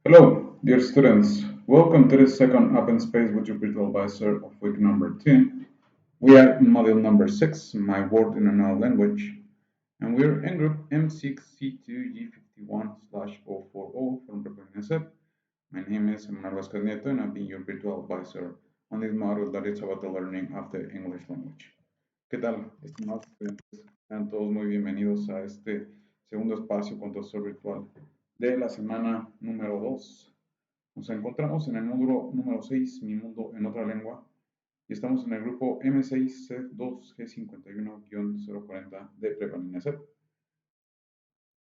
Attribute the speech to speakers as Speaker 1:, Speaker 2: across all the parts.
Speaker 1: Hello, dear students. Welcome to the second Open Space with your virtual advisor of week number 2. We are in module number 6, My Word in Another Language, and we're in group M6C2G51/040 from Preparing. My name is Manuel Vasquez Nieto, and I'll be your virtual advisor on this module that is about the learning of the English language. ¿Qué tal, estimados estudiantes? Sean todos muy bienvenidos a este segundo espacio con profesor virtual de la semana número 2. Nos encontramos en el módulo número 6, Mi Mundo en Otra Lengua, y estamos en el grupo M6C2G51-040 de Prepa.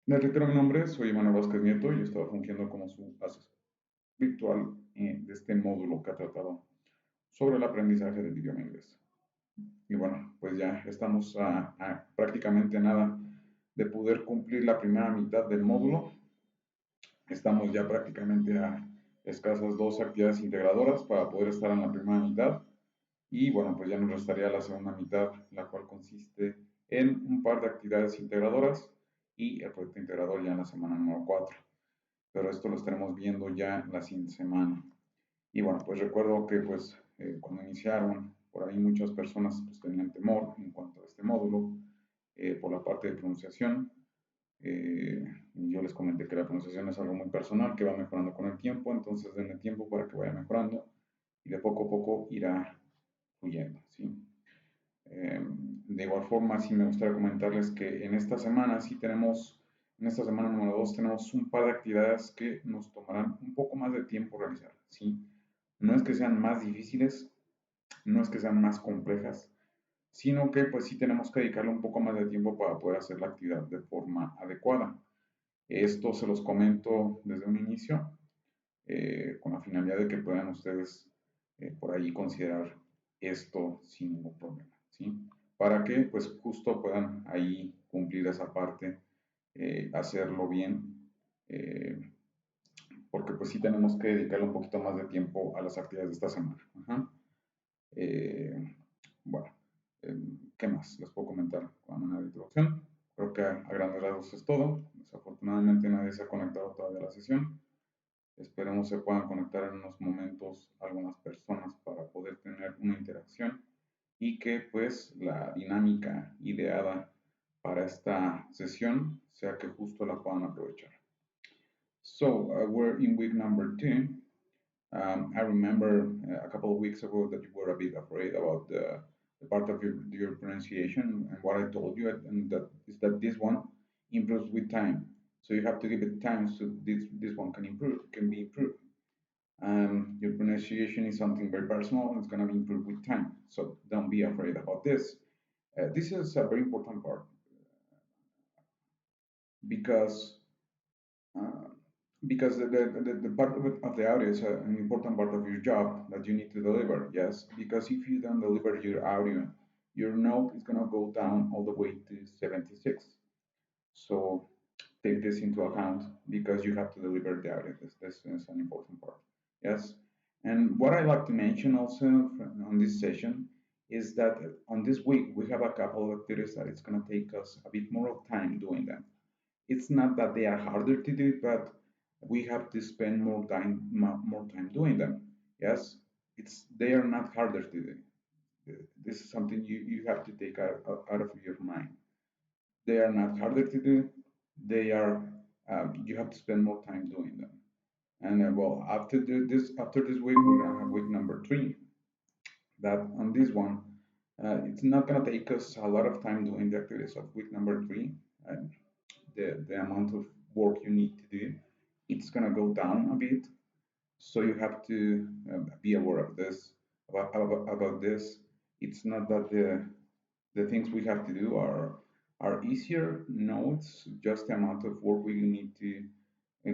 Speaker 1: Les reitero mi nombre, soy Manuel Vázquez Nieto y estaba fungiendo como su asesor virtual de este módulo que ha tratado sobre el aprendizaje del idioma inglés. Y bueno, pues ya estamos a prácticamente nada de poder cumplir la primera mitad del módulo. Estamos ya prácticamente a escasas 2 actividades integradoras para poder estar en la primera mitad. Y bueno, pues ya nos restaría la segunda mitad, la cual consiste en un par de actividades integradoras y el proyecto integrador ya en la semana número 4. Pero esto lo estaremos viendo ya la siguiente semana. Y bueno, pues recuerdo que pues cuando iniciaron, por ahí muchas personas pues, tenían temor en cuanto a este módulo por la parte de pronunciación. Yo les comenté que la pronunciación es algo muy personal, que va mejorando con el tiempo, entonces denle tiempo para que vaya mejorando y de poco a poco irá fluyendo, ¿sí? De igual forma, sí me gustaría comentarles que en esta semana en esta semana número 2, tenemos un par de actividades que nos tomarán un poco más de tiempo realizar, ¿sí? No es que sean más difíciles, no es que sean más complejas, sino que pues sí tenemos que dedicarle un poco más de tiempo para poder hacer la actividad de forma adecuada. Esto se los comento desde un inicio, con la finalidad de que puedan ustedes por ahí considerar esto sin ningún problema, ¿sí? Para que pues justo puedan ahí cumplir esa parte, hacerlo bien, porque pues sí tenemos que dedicarle un poquito más de tiempo a las actividades de esta semana. Ajá. Bueno, ¿qué más les puedo comentar con una introducción? Creo que a grandes rasgos es todo. Desafortunadamente nadie se ha conectado todavía a la sesión. Esperemos se puedan conectar en unos momentos algunas personas para poder tener una interacción y que pues la dinámica ideada para esta sesión sea que justo la puedan aprovechar. So, we're in week number 2. I remember a couple of weeks ago that you were a bit afraid about the part of your pronunciation, and what I told you and that is that this one improves with time. So you have to give it time so this one can be improved. Your pronunciation is something very personal and it's going to be improved with time. So don't be afraid about this. This is a very important part because uh, the part of the audio is an important part of your job that you need to deliver. Yes, because if you don't deliver your audio, your note is going to go down all the way to 76. So take this into account because you have to deliver the audio. This is an important part. Yes. And what I like to mention also on this session is that on this week we have a couple of activities that it's going to take us a bit more of time doing them. It's not that they are harder to do, but we have to spend more time doing them. Yes, they are not harder to do. This is something you have to take out of your mind. They are not harder to do. They are you have to spend more time doing them. And well, after this week, we're gonna have week number 3. that on this one, it's not going to take us a lot of time doing the activities of week number 3. And the amount of work you need to do, it's going to go down a bit. So you have to be aware of this, about this. It's not that the things we have to do are easier. No, it's just the amount of work we need to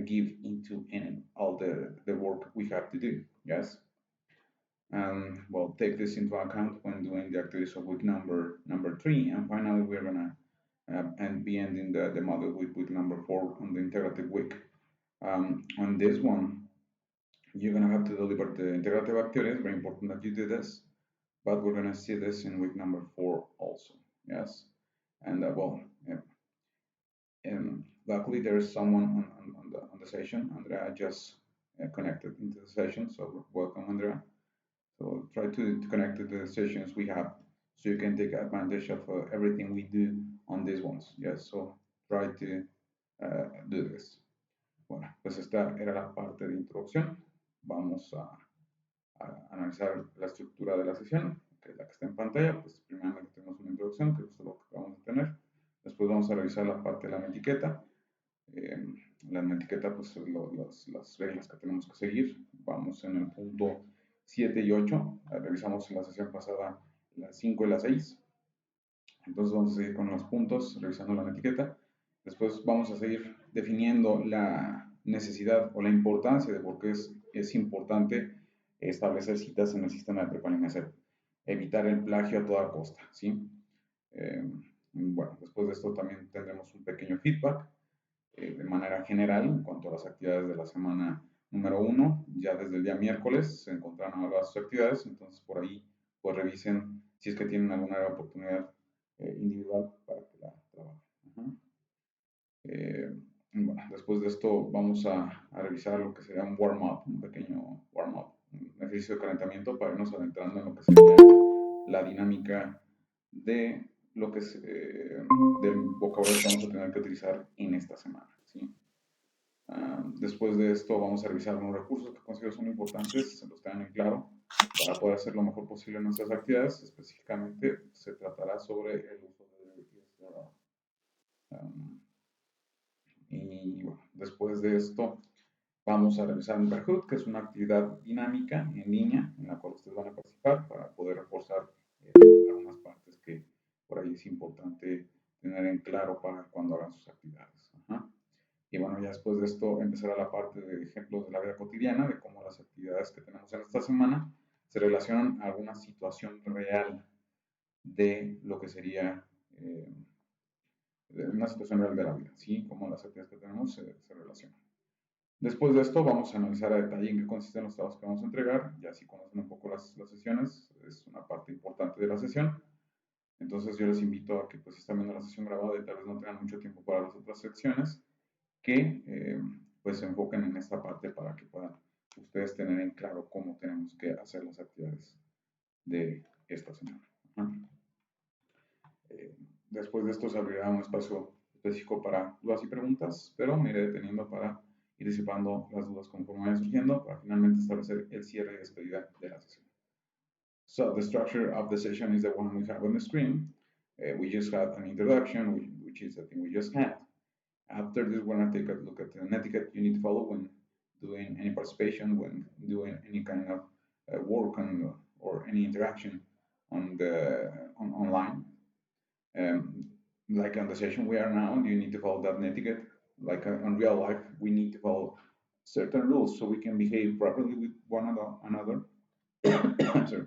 Speaker 1: give into in all the work we have to do. Yes. And well, take this into account when doing the activities of week number 3. And finally, we're gonna and be ending the model with week number 4 on the integrative week. On this one, you're gonna have to deliver the integrative activities. Very important that you do this, but we're gonna see this in week number 4 also. Yes, and well, luckily there's someone on the session. Andrea just connected into the session, so welcome, Andrea. So try to connect to the sessions we have so you can take advantage of everything we do on these ones. Yes, so try to do this. Bueno, pues esta era la parte de introducción. Vamos a analizar la estructura de la sesión, que es la que está en pantalla. Pues primeramente tenemos una introducción, que es lo que vamos a tener. Después vamos a revisar la parte de la etiqueta. La etiqueta, pues las reglas que tenemos que seguir. Vamos en el punto 7 y 8. Revisamos en la sesión pasada las 5 y las 6. Entonces vamos a seguir con los puntos, revisando la etiqueta. Después vamos a seguir definiendo la necesidad o la importancia de por qué es importante establecer citas en el sistema de preparación. Evitar el plagio a toda costa, ¿sí? Bueno, después de esto también tendremos un pequeño feedback de manera general en cuanto a las actividades de la semana número 1. Ya desde el día miércoles se encontrarán nuevas actividades, entonces por ahí pues revisen si es que tienen alguna oportunidad individual para que la trabajen. Bueno, después de esto vamos a revisar lo que sería un warm-up, un pequeño warm-up, un ejercicio de calentamiento para irnos adentrando en lo que sería la dinámica de lo que es del vocabulario que vamos a tener que utilizar en esta semana. ¿Sí? Después de esto vamos a revisar unos recursos que considero son importantes, se los tengan en claro, para poder hacer lo mejor posible en nuestras actividades. Específicamente se tratará sobre el uso de y bueno, después de esto vamos a revisar un Kahoot, que es una actividad dinámica en línea en la cual ustedes van a participar para poder reforzar algunas partes que por ahí es importante tener en claro para cuando hagan sus actividades. Ajá. Y bueno, ya después de esto empezará la parte de ejemplos de la vida cotidiana, de cómo las actividades que tenemos en esta semana se relacionan a alguna situación real de lo que sería de una situación real de la vida, ¿sí? Cómo las actividades que tenemos se relacionan. Después de esto vamos a analizar a detalle en qué consisten los trabajos que vamos a entregar, ya si conocen un poco las sesiones, es una parte importante de la sesión. Entonces yo les invito a que pues estén viendo la sesión grabada y tal vez no tengan mucho tiempo para las otras secciones, que pues se enfoquen en esta parte para que puedan ustedes tener en claro cómo tenemos que hacer las actividades de esta semana. Después de esto se abrirá un espacio específico para dudas y preguntas, pero me iré deteniendo para ir disipando las dudas conforme vayan surgiendo para finalmente establecer el cierre y despedida de la sesión. So the structure of the session is the one we have on the screen. We just had an introduction, which is the thing we just had. After this, we're going to take a look at the etiquette you need to follow when doing any participation, when doing any kind of work on, or any interaction on online. Like on the session we are now, you need to follow that etiquette. Like on real life, we need to follow certain rules so we can behave properly with one another. Sorry.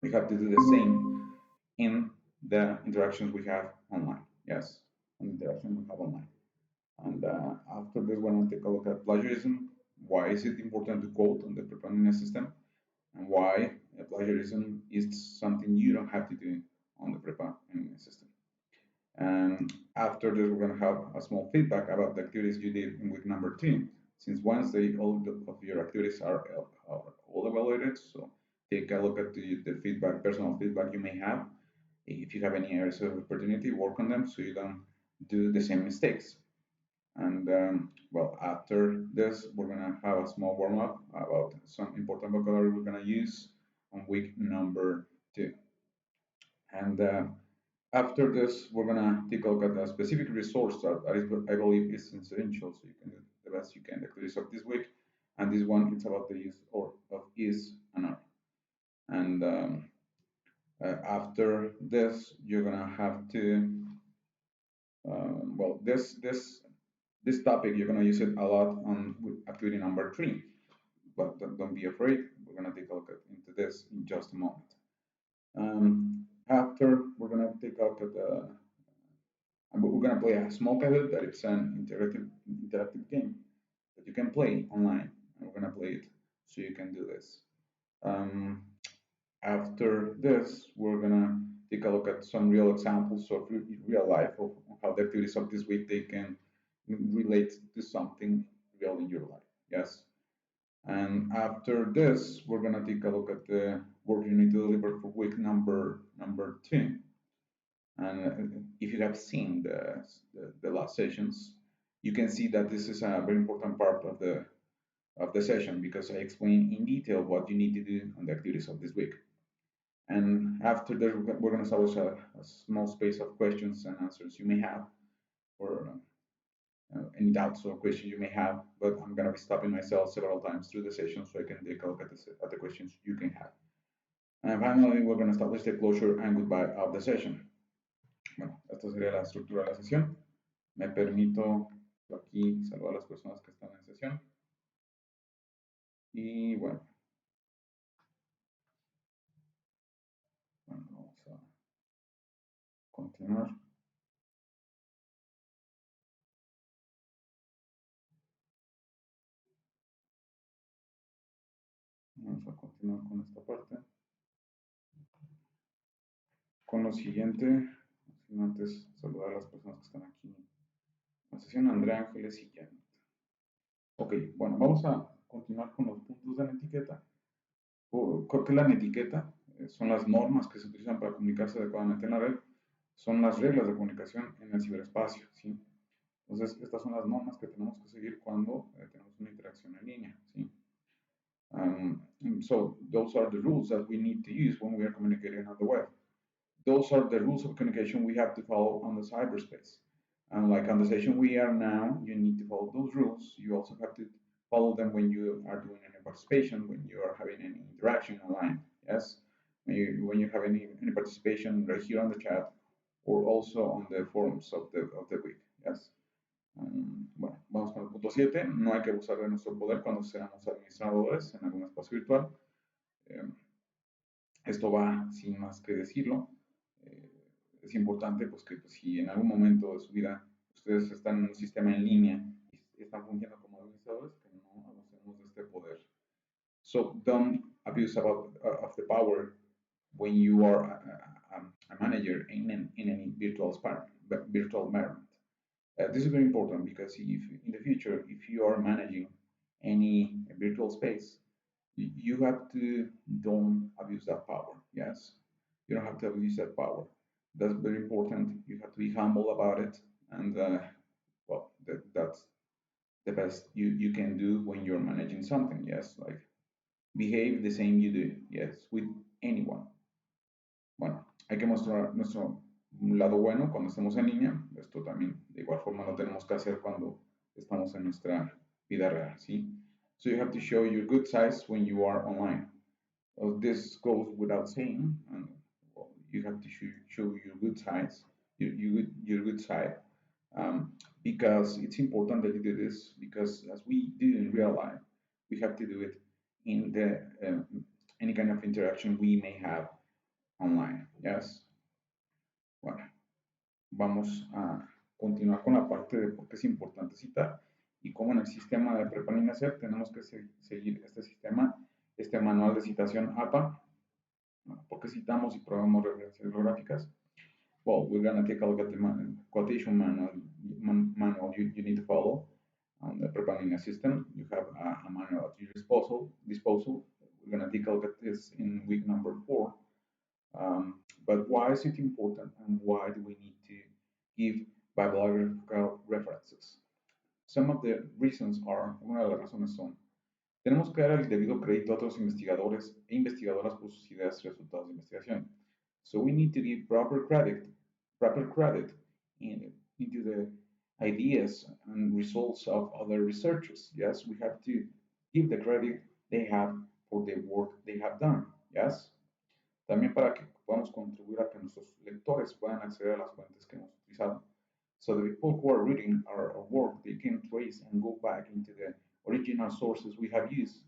Speaker 1: We have to do the same in the interactions we have online. Yes, on the interaction we have online. And after this, we're going to take a look at plagiarism. Why is it important to quote on the preparing system? And why plagiarism is something you don't have to do on the preparing system. And after this, we're going to have a small feedback about the activities you did in week number 2. Since Wednesday, all of your activities are all evaluated. So take a look at the feedback, personal feedback you may have. If you have any areas of opportunity, work on them so you don't do the same mistakes. And well, after this, we're going to have a small warm up about some important vocabulary we're going to use on week number 2. And after this, we're gonna take a look at a specific resource that I believe is essential, so you can do the best you can activities of this week. And this one, it's about the use of is and are. And after this, you're gonna have to well, this topic you're gonna use it a lot on activity number 3, but don't be afraid. We're gonna take a look into this in just a moment. After we're gonna take a look at we're gonna play a small Kahoot that it's an interactive game that you can play online, and we're gonna play it so you can do this. Um, After this, we're gonna take a look at some real examples of real life of how the activities of this week they can relate to something real in your life. Yes. And after this, we're gonna take a look at the work you need to deliver for week number 2. And if you have seen the last sessions, you can see that this is a very important part of the session because I explain in detail what you need to do on the activities of this week. And after that, we're going to establish a small space of questions and answers you may have, or any doubts or questions you may have. But I'm going to be stopping myself several times through the session so I can take a look at the questions you can have. And finally, we're going to establish the closure and goodbye of the session. Bueno, esta sería la estructura de la sesión. Me permito aquí saludar a las personas que están en sesión. Y bueno, vamos a continuar. Vamos a continuar con esta parte. Con lo siguiente, sin antes saludar a las personas que están aquí en la sesión, Andrea Ángeles y Janet. Ok, bueno, vamos a continuar con los puntos de la etiqueta. ¿Qué es la etiqueta? Son las normas que se utilizan para comunicarse adecuadamente en la red. Son las reglas de comunicación en el ciberespacio, ¿sí? Entonces, estas son las normas que tenemos que seguir cuando tenemos una interacción en línea, ¿sí? So, those are the rules that we need to use when we are communicating on the web. Those are the rules of communication we have to follow on the cyberspace. And like on the session we are now, you need to follow those rules. You also have to follow them when you are doing any participation, when you are having any interaction online. Yes, when you have any participation right here on the chat, or also on the forums of the week. Yes. Bueno, vamos con el punto 7. No hay que abusar de nuestro poder cuando seamos administradores en algún espacio virtual. Esto va sin más que decirlo. Es importante pues que pues, si en algún momento de su vida ustedes están en un sistema en línea y están fungiendo como administradores, que no abusemos de este poder. So don't abuse of the power when you are a manager in any virtual environment. This is very important because if in the future, if you are managing any virtual space, you have to don't abuse that power. Yes, you don't have to abuse that power. That's very important. You have to be humble about it, and well, that's the best you can do when you're managing something. Yes, like behave the same you do. Yes, with anyone. Bueno, hay que mostrar nuestro lado bueno cuando estemos en línea. Esto también de igual forma lo tenemos que hacer cuando estamos en nuestra vida real, ¿sí? So you have to show your good sides when you are online. This goes without saying, and well, you have to show your good sides, your good side, because it's important that you do this. Because as we do in real life, we have to do it in the any kind of interaction we may have online. Yes. Bueno, vamos a continuar con la parte de por qué es importante citar y cómo en el sistema de Prepa Ser tenemos que seguir este sistema, este manual de citación APA. ¿Por qué citamos y probamos referencias bibliográficas? Well, we're going to take a look at the quotation manual you need to follow on the Prepa system. You have a manual at your disposal. We're going to take a look at this in week number 4. But why is it important and why do we need to give bibliographical references? Some of the reasons are, una de las razones son, tenemos que dar el debido crédito a otros investigadores e investigadoras por sus ideas y resultados de investigación. So we need to give proper credit into the ideas and results of other researchers. Yes, we have to give the credit they have for the work they have done. Yes. También para que podamos contribuir a que nuestros lectores puedan acceder a las fuentes que hemos utilizado. So the people who are reading our work, they can trace and go back into the original sources we have used.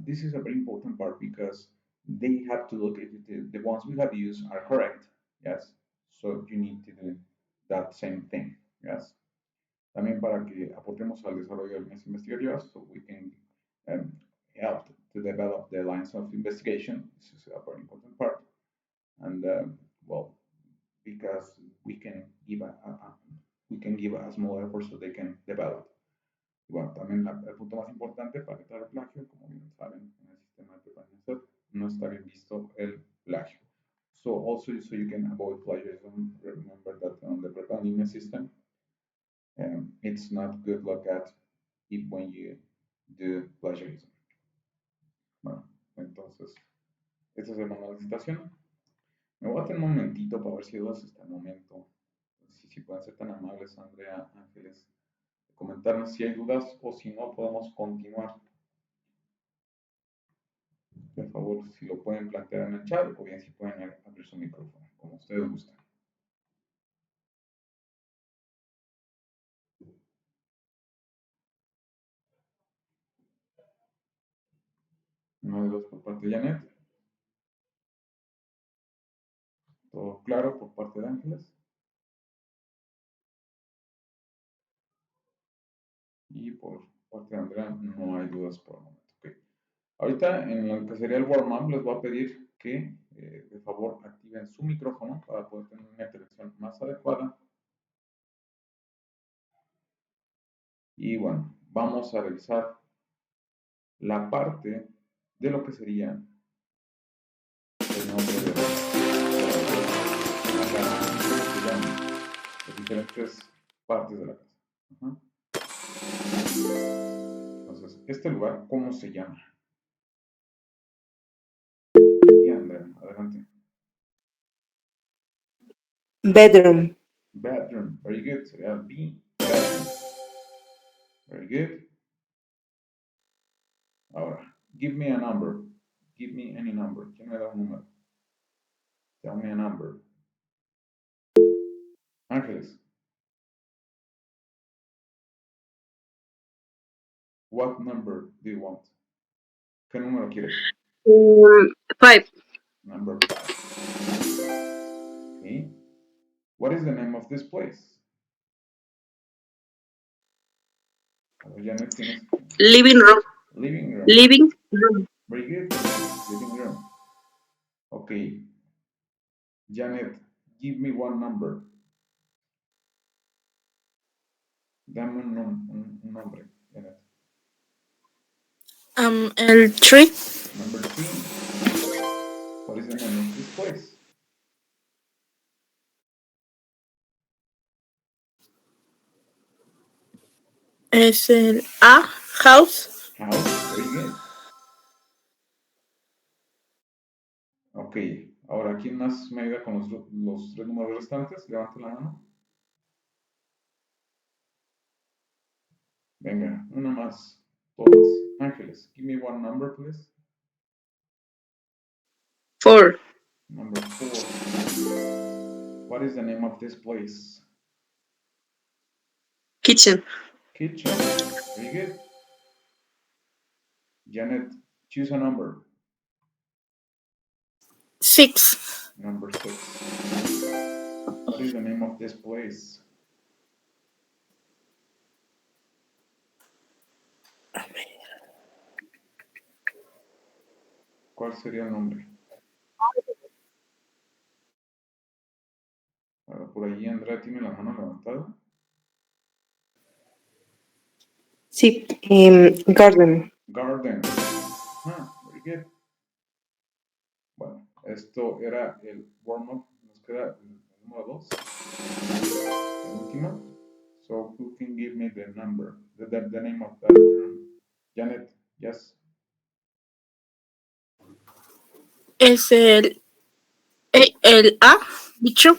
Speaker 1: This is a very important part because they have to look if the ones we have used are correct. Yes. So you need to do that same thing. Yes. También para que aportemos al desarrollo de líneas investigativas, so we can um, help to develop the lines of investigation. This is a very important part. And well, because we can give a small effort so they can develop. Y bueno, también el punto más importante para evitar el plagio, como bien saben, en el sistema de preparación no está bien visto el plagio. So also, so you can avoid plagiarism, remember that on the preparation system, it's not good look at it when you do plagiarism. Bueno, entonces, este es el manual de citación. Me voy a tener un momentito para ver si hay dudas hasta el momento. Si pueden ser tan amables, Andrea, Ángeles, de comentarnos si hay dudas o si no, podemos continuar. Por favor, si lo pueden plantear en el chat o bien si pueden abrir su micrófono, como ustedes gusten. No hay dudas por parte de Janet. Todo claro por parte de Ángeles. Y por parte de Andrea no hay dudas por el momento. Okay. Ahorita en lo que sería el warm-up les voy a pedir que de favor activen su micrófono para poder tener una interacción más adecuada. Y bueno, vamos a revisar la parte de lo que sería el nombre de la casa, las diferentes partes de la casa. Ajá. Entonces, este lugar, ¿cómo se llama? Y Andrea, adelante.
Speaker 2: Bedroom.
Speaker 1: Bedroom, very good. Sería B, bedroom. Very good. Ahora, give me a number. Give me any number. ¿Quién me da un número? Tell me a number. Ángeles. What number do you want? ¿Qué número quieres?
Speaker 2: 5.
Speaker 1: Number 5. Okay. What is the name of this place? Janet, tienes
Speaker 2: Living room.
Speaker 1: living room.
Speaker 2: Living room.
Speaker 1: Very good. Living room. Okay. Janet, give me one number. Dame un nombre, Janet.
Speaker 2: El 3.
Speaker 1: Number 3. What is the name of this place?
Speaker 2: Es el A. House.
Speaker 1: House. Very good. Ok. Ahora, ¿quién más me ayuda con los 3 números restantes? Levante la mano. Venga, una más. Todas. Ángeles, give me one number, please.
Speaker 2: 4.
Speaker 1: Number 4. What is the name of this place?
Speaker 2: Kitchen.
Speaker 1: Kitchen. Very good. Janet, choose a number.
Speaker 2: 6.
Speaker 1: Number 6. What is the name of this place? ¿Cuál sería el nombre? Por ahí Andrea tiene la mano levantada.
Speaker 2: Sí. Garden.
Speaker 1: Garden. Very good. Bueno, esto era el warm-up. Nos queda el número 2. El último. So who can give me the number, the name of that room? Janet, yes.
Speaker 2: Es el A, bicho.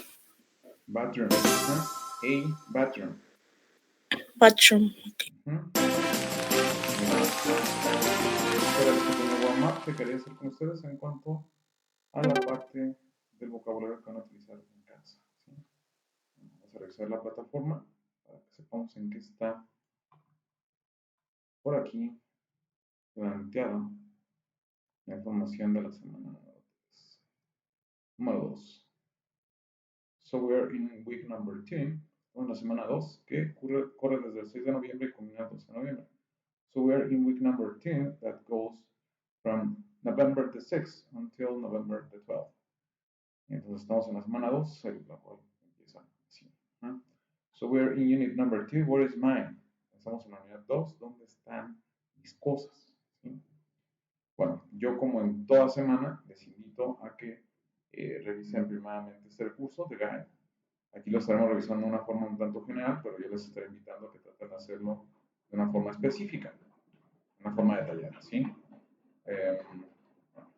Speaker 1: Bathroom. A bathroom.
Speaker 2: Bathroom.
Speaker 1: Para este pequeño warm-up que quería hacer con ustedes en cuanto a la parte del vocabulario que van a utilizar en casa. ¿Sí? Vamos a revisar la plataforma para que sepamos en qué está por aquí planteada la información de la semana número 2. So we are in week number 2, en la semana 2, que corre desde el 6 de noviembre y culmina el 12 de noviembre. So we are in week number 2 that goes from November the 6th until November the 12th. Entonces estamos en la semana 2, la cual empieza así. So we're in unit number 2, where is mine? Estamos en la unidad 2, ¿dónde están mis cosas? ¿Sí? Bueno, yo como en toda semana les invito a que revisen primeramente este recurso de guide. Aquí lo estaremos revisando de una forma un tanto general, pero yo les estaré invitando a que traten de hacerlo de una forma específica, de una forma detallada, ¿sí? Bueno,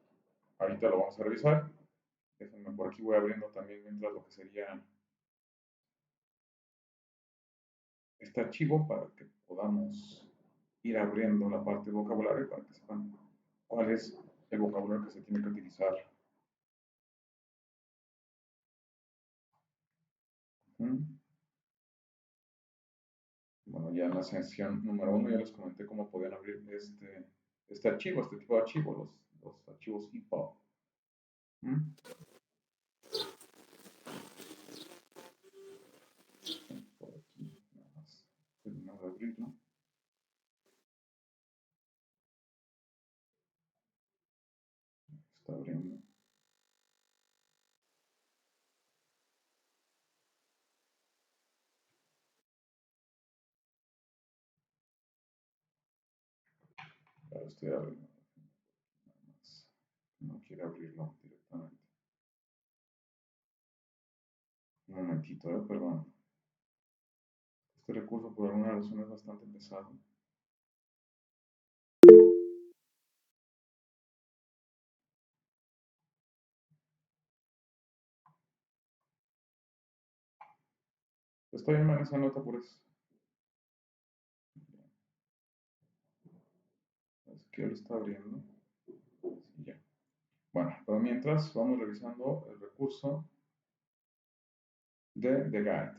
Speaker 1: ahorita lo vamos a revisar. Déjenme por aquí, voy abriendo también mientras lo que sería este archivo para que podamos ir abriendo la parte de vocabulario para que sepan cuál es el vocabulario que se tiene que utilizar. Bueno, ya en la sesión número 1 ya les comenté cómo podían abrir este archivo, este tipo de archivo, los archivos EPUB. Por aquí, nada más terminar de abrirlo. Está abriendo. Claro, estoy abriendo. Nada más. No quiere abrirlo directamente. Un momentito, perdón. Este recurso por alguna razón es bastante pesado. Estoy en esa nota por eso. Es que lo está abriendo. Sí, ya. Bueno, pero mientras vamos revisando el recurso de The Guide.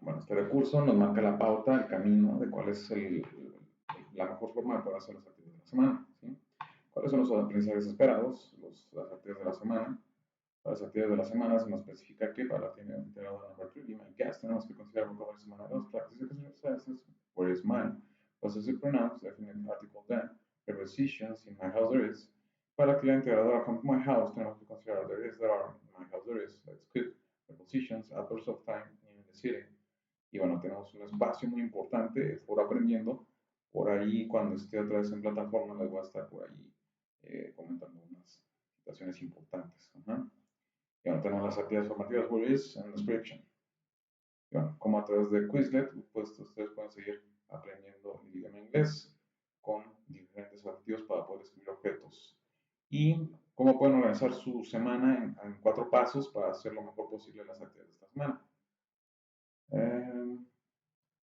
Speaker 1: Bueno, este recurso nos marca la pauta, el camino de cuál es la mejor forma de poder hacer las actividades de la semana. ¿Sí? ¿Cuáles son los aprendizajes esperados? Las actividades de la semana. Para las actividades de la semana se nos especifica que para la actividad integrada number 3, be my guest, tenemos que considerar vocabulario semana 2, practice exercises, where is mine, possessive pronouns, definite article then, prepositions, in my house there is. Para la actividad integradora come to my house, tenemos que considerar there is, there are, in my house there is, that's good, prepositions, adverbs of time, in the city. Y bueno, tenemos un espacio muy importante por aprendiendo. Por ahí, cuando esté otra vez en plataforma, les voy a estar por ahí comentando unas situaciones importantes. Y bueno, tenemos las actividades formativas, where is, and description. Y bueno, como a través de Quizlet, pues ustedes pueden seguir aprendiendo el idioma inglés con diferentes activos para poder escribir objetos. Y cómo pueden organizar su semana en 4 pasos para hacer lo mejor posible las actividades de esta semana.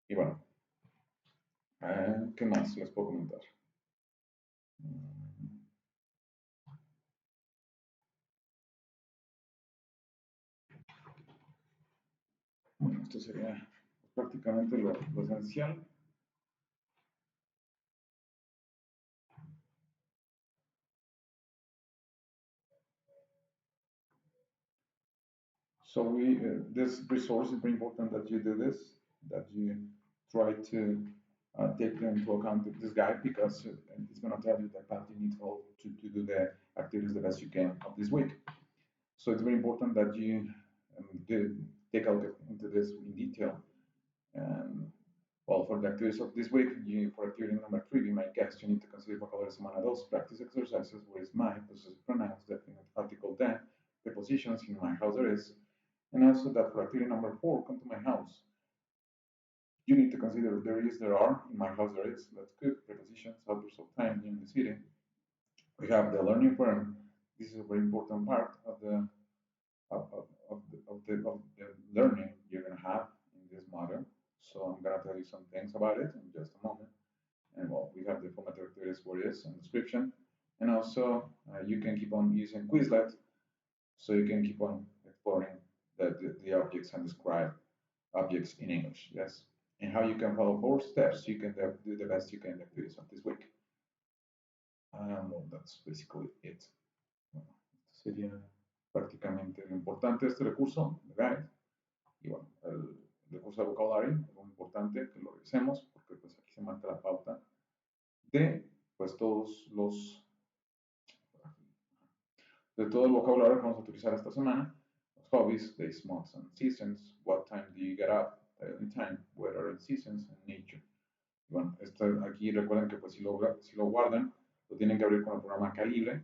Speaker 1: Y bueno, ¿qué más les puedo comentar? Bueno, esto sería prácticamente lo esencial. So this resource is very important that you do this, that you try to take into account this guide because it's going to tell you that you need help to do the activities the best you can of this week. So it's very important that you take out into this in detail. And well, for the activities of this week, for activity number 3, be my guest, you need to consider vocabulary semana 2, practice exercises, where is my, possessive pronouns, definite article then, prepositions, in my house there is, and also that for activity number 4, come to my house. You need to consider there is, there are, in my house there is, that's good, prepositions, adverbs of time, in the city. We have the learning forum. This is a very important part of the of the learning you're gonna have in this model. So I'm gonna tell you some things about it in just a moment. And well, we have the formative activities for this and description, and also you can keep on using Quizlet, so you can keep on exploring the objects and describe objects in English. Yes, and how you can follow 4 steps. You can do the best you can activities of this week. Well, that's basically it. Bueno, esto sería prácticamente lo importante de este recurso, the guide. Y bueno, el recurso de vocabulario es muy importante que lo revisemos porque pues aquí se marca la pauta de pues de todo el vocabulario que vamos a utilizar esta semana. Los hobbies, days, months and seasons, what time do you get up, in time, weather and seasons, and nature. Y bueno, aquí recuerden que pues si lo guardan, lo tienen que abrir con el programa Calibre.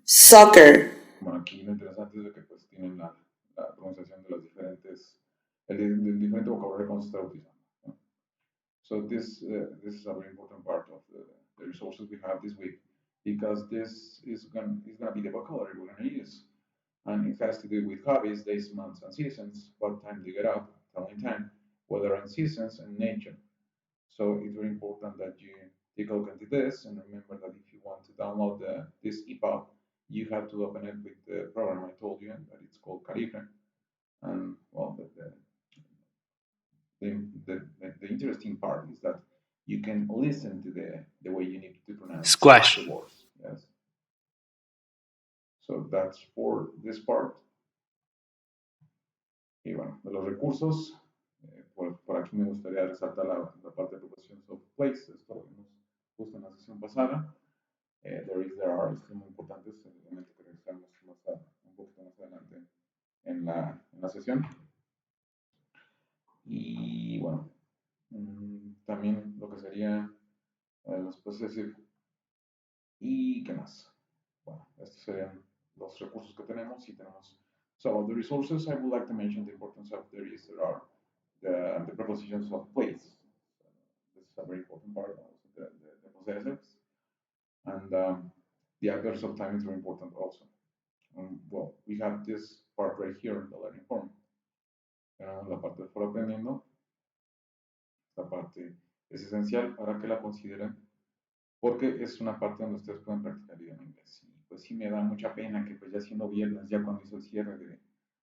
Speaker 2: Soccer.
Speaker 1: Bueno, aquí lo interesante es de que pues tienen la pronunciación de las del diferente vocabulario que vamos a estar utilizando. ¿No? So this is a very important part of the resources we have this week because this is gonna be the vocabulary we're gonna use, and it has to do with hobbies, days, months, and seasons. What time do you get up? Telling time, weather and seasons, and nature. So it's very important that you take a look into this and remember that if you want to download this EPUB, you have to open it with the program I told you that it's called Calibre. And well, the interesting part is that you can listen to the way you need to pronounce
Speaker 2: Squash.
Speaker 1: the words. Yes. So that's for this part. Y bueno, de los recursos, por aquí me gustaría resaltar la parte de propositions of place. Esto lo vimos justo en la sesión pasada. There are, es muy importante, es el elemento que revisamos un poquito más adelante en la sesión. Y bueno, también lo que sería los possessive. ¿Y qué más? Bueno, estos serían los recursos que tenemos y tenemos. So the resources, I would like to mention the importance of there are the prepositions of place. This is a very important part also, the possessives. And the adverbs of time is very important also. Well, we have this part right here in the learning form. La parte del foro aprendiendo. Esta parte es esencial para que la consideren porque es una parte donde ustedes pueden practicar idioma inglés. Y pues sí me da mucha pena que pues ya siendo viernes, ya cuando hizo el cierre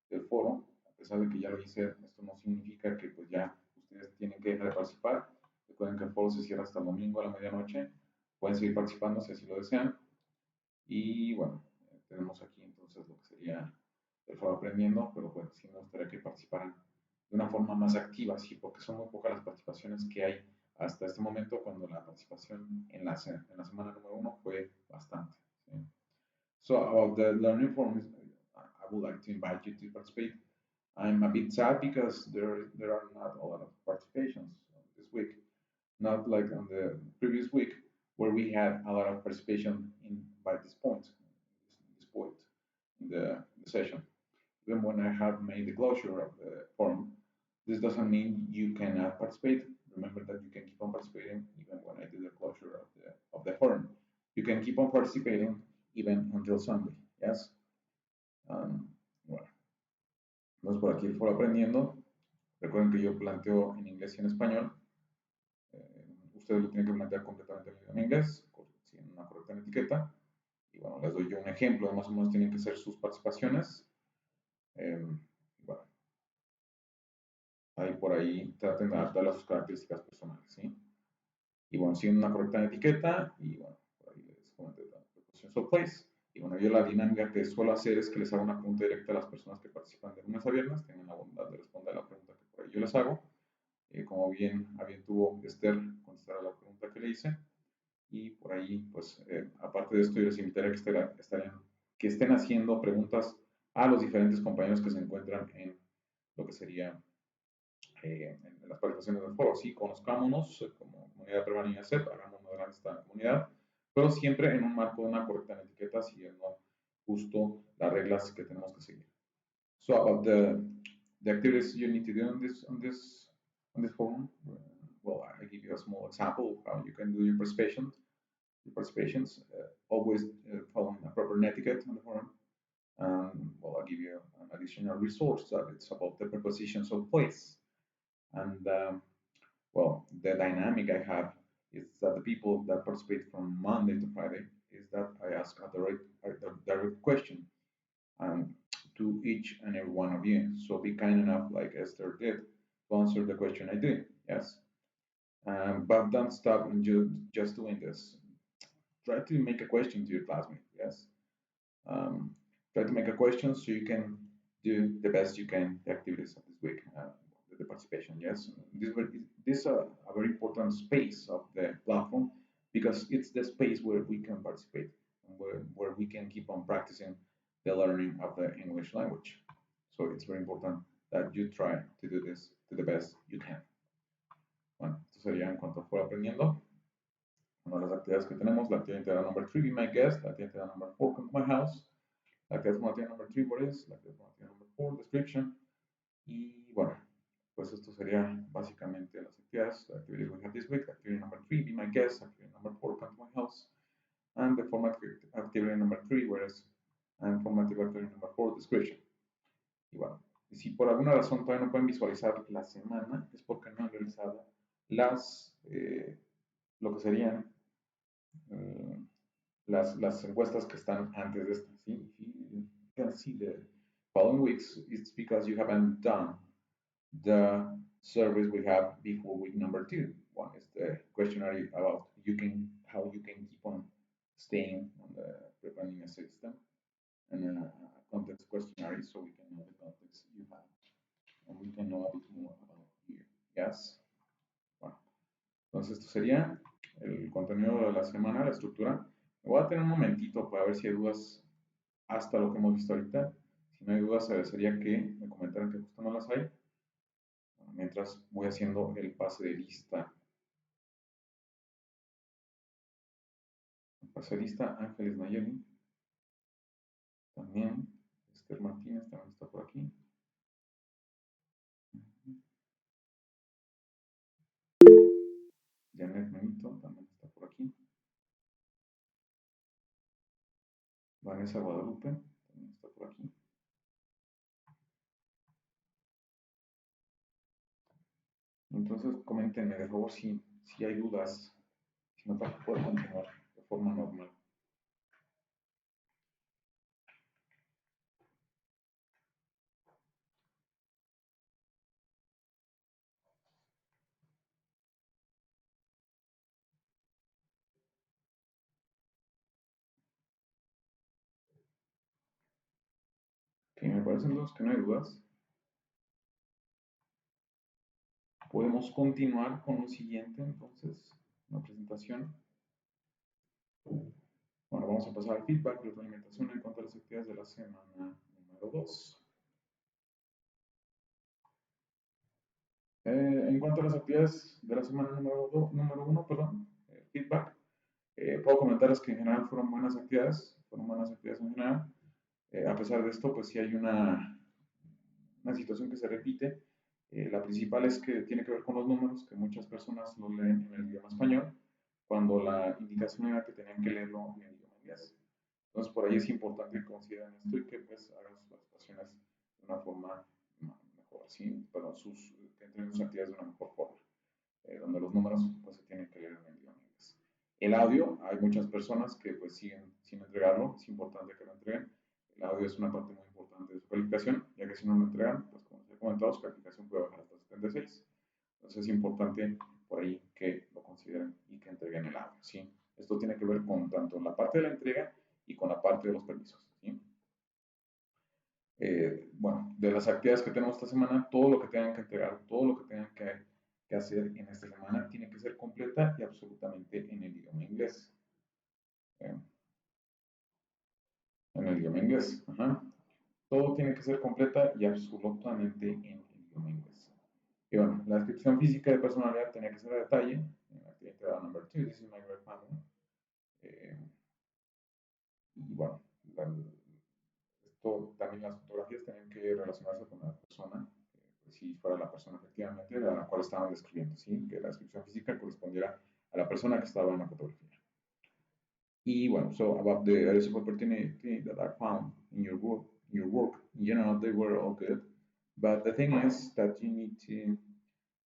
Speaker 1: del foro, a pesar de que ya lo hice, esto no significa que pues ya ustedes tienen que dejar de participar. Recuerden que el foro se cierra hasta el domingo a la medianoche. Pueden seguir participando si así lo desean. Y bueno, tenemos aquí entonces lo que sería el foro aprendiendo, pero pues sí me gustaría que participaran de una forma más activa, sí, porque son muy pocas las participaciones que hay hasta este momento, cuando la participación en la semana número 1 fue bastante. ¿Sí? So about the learning form, I would like to invite you to participate. I'm a bit sad because there are not a lot of participations this week, not like on the previous week where we had a lot of participation by this point in the session. Even when I have made the closure of the forum, this doesn't mean you cannot participate. Remember that you can keep on participating even when I do the closure of the forum. You can keep on participating even until Sunday. Yes. Bueno, vamos por aquí el foro aprendiendo. Recuerden que yo planteo en inglés y en español. Ustedes lo tienen que plantear completamente en inglés, sin una correcta etiqueta. Y bueno, les doy yo un ejemplo de más o menos tienen que ser sus participaciones. Bueno, ahí por ahí traten de adaptarlas a sus características personales, ¿sí? Y bueno, siguen una correcta etiqueta y bueno, por ahí les comenté la prepositions of place. Y bueno, yo la dinámica que suelo hacer es que les hago una pregunta directa a las personas que participan de lunes a viernes, tengan la bondad de responder a la pregunta que por ahí yo les hago. Como bien tuvo Esther contestar a la pregunta que le hice. Y por ahí, pues, aparte de esto, yo les invitaría que estén haciendo preguntas a los diferentes compañeros que se encuentran en lo que sería en las participaciones del foro. Sí, conozcámonos como comunidad peruana y ACEP, hagamos más grande esta comunidad, pero siempre en un marco de una correcta etiqueta, siguiendo justo las reglas que tenemos que seguir. So about the activities you need to do on this forum, well, I give you a small example of how you can do your participation. the participations, always following a proper etiquette on the forum. Well, I'll give you an additional resource that it's about the prepositions of place. And well, the dynamic I have is that the people that participate from Monday to Friday is that I ask a direct question um, to each and every one of you. So be kind enough, like Esther did, to answer the question I did. Yes. But don't stop and just doing this. Try to make a question to your classmate. Yes. Um, Try to make a question so you can do the best you can the activities of this week, the participation. Yes, this is a very important space of the platform because it's the space where we can participate and where we can keep on practicing the learning of the English language. So it's very important that you try to do this to the best you can. Bueno, esto sería en cuanto fuera aprendiendo. Una de las actividades que tenemos, la actividad integral number 3, be my guest, la actividad integral number 4, come to my house, la actividad formativa number 3, what is, la actividad formativa number 4, description, y bueno, pues esto sería básicamente las actividades, the activities we have this week, activity number 3, be my guest, activity number 4, come to my house, and the formative activity number 3, whereas, and formative activity number 4, description. Y bueno, y si por alguna razón todavía no pueden visualizar la semana, es porque no han realizado lo que serían eh, las encuestas que están antes de esta. ¿Sí? If you can see the following weeks, it's because you haven't done the surveys we have before week number 2. One is the questionnaire about how you can keep on staying on the preparing a system, and a context questionnaire so we can know the context you have and we can know a bit more about you. Yes. Bueno, entonces esto sería el contenido de la semana, la estructura. Me voy a tener un momentito para ver si hay dudas hasta lo que hemos visto ahorita. Si no hay dudas, agradecería que me comentaran que justo no las hay. Bueno, mientras voy haciendo el pase de lista. El pase de lista, Ángeles Nayeli. También, Esther Martínez también está por aquí. Janet Benito también está por aquí. Vanessa Guadalupe también está por aquí. Entonces, coméntenme de favor si hay dudas, si no para poder continuar de forma normal. Que me parecen dos que no hay dudas. Podemos continuar con lo siguiente, entonces, la presentación. Bueno, vamos a pasar al feedback, retroalimentación en cuanto a las actividades de la semana número 2. En cuanto a las actividades de la semana número 1, feedback, puedo comentarles que en general fueron buenas actividades en general. A pesar de esto, pues sí hay una situación que se repite. La principal es que tiene que ver con los números, que muchas personas lo leen en el idioma español, cuando la indicación era que tenían que leerlo en el idioma inglés. Entonces, por ahí es importante que consideren esto y que pues hagan sus participaciones de una forma mejor, ¿sí? Perdón, que entren sus actividades de una mejor forma, donde los números pues se tienen que leer en el idioma inglés. El audio, hay muchas personas que pues siguen sin entregarlo, es importante que lo entreguen. El audio es una parte muy importante de su calificación, ya que si no lo entregan, pues como les he comentado, su calificación puede bajar hasta 76. Entonces es importante por ahí que lo consideren y que entreguen el audio, ¿sí? Esto tiene que ver con tanto la parte de la entrega y con la parte de los permisos, ¿sí? Bueno, de las actividades que tenemos esta semana, todo lo que tengan que entregar, todo lo que tengan que hacer en esta semana tiene que ser completa y absolutamente en el idioma inglés. En el idioma inglés, ajá. Todo tiene que ser completa y absolutamente en el idioma inglés. Y bueno, la descripción física de personalidad tenía que ser a detalle. En la actividad number 2, this is my great family. Y bueno, también las fotografías tenían que relacionarse con la persona, pues, si fuera la persona efectivamente a la cual estaban describiendo, ¿sí? Que la descripción física correspondiera a la persona que estaba en la fotografía. Y bueno, so about the areas of opportunity that I found in your work in general, they were all good. But the thing is that you need to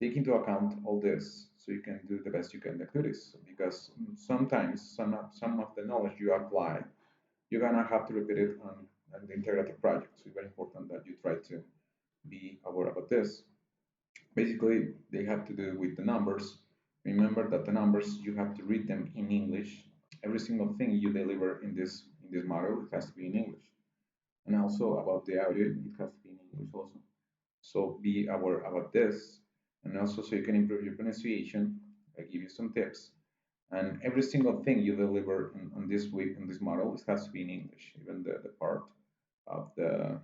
Speaker 1: take into account all this so you can do the best you can in the activities. Because sometimes some of the knowledge you apply, you're gonna have to repeat it on the integrated project. So it's very important that you try to be aware about this. Basically, they have to do with the numbers. Remember that the numbers you have to read them in English. Every single thing you deliver in this model it has to be in English, and also about the audio it has to be in English also. So be aware about this, and also so you can improve your pronunciation. I give you some tips, and every single thing you deliver on this week in this model it has to be in English, even the part of the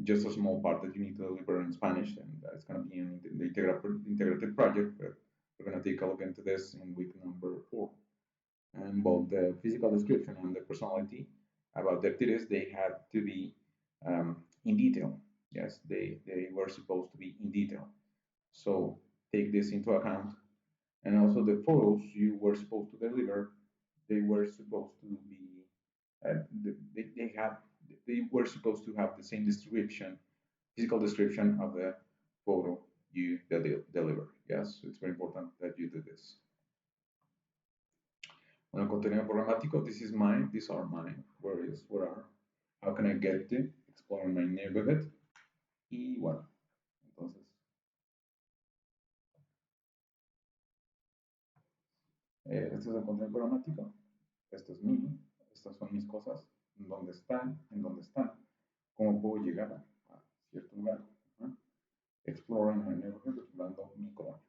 Speaker 1: just a small part that you need to deliver in Spanish, and that's going to be in the integrated project. But we're going to take a look into this in week number 4. And both the physical description and the personality about the activities, they had to be in detail. Yes, they were supposed to be in detail. So take this into account. And also the photos you were supposed to deliver, they were supposed to be, they have they were supposed to have the same description, physical description of the photo you deliver. Yes, it's very important that you do this. Bueno, contenido programático, this is mine, these are mine, where are, how can I get to, exploring my neighborhood. Y bueno, entonces, este es el contenido programático, esto es mío, estas son mis cosas, en dónde están, cómo puedo llegar a cierto lugar. Exploring my neighborhood, explorando mi colonia.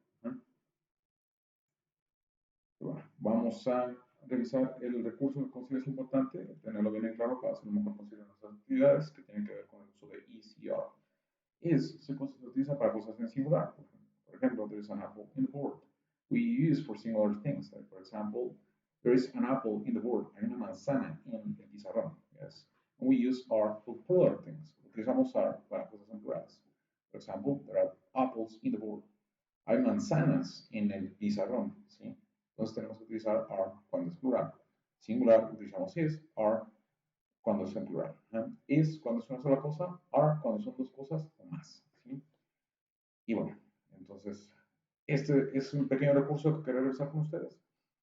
Speaker 1: Bueno, vamos a revisar el recurso que consideres importante, tenerlo bien en claro para hacer lo mejor posible nuestras actividades que tienen que ver con el uso de is y are. Is se utiliza para cosas en singular. Por ejemplo, there is an apple in the board. We use for singular things. Like, for example, there is an apple in the board. Hay una manzana en el pizarrón. Yes. And we use are for plural things. Utilizamos are para cosas en plurales. For example, there are apples in the board. Hay manzanas en el pizarrón. ¿Sí? Entonces tenemos que utilizar are cuando es plural. Singular utilizamos is, are cuando es en plural. Is cuando es una sola cosa, are cuando son dos cosas o más. ¿Sí? Y bueno, entonces, este es un pequeño recurso que quería revisar con ustedes.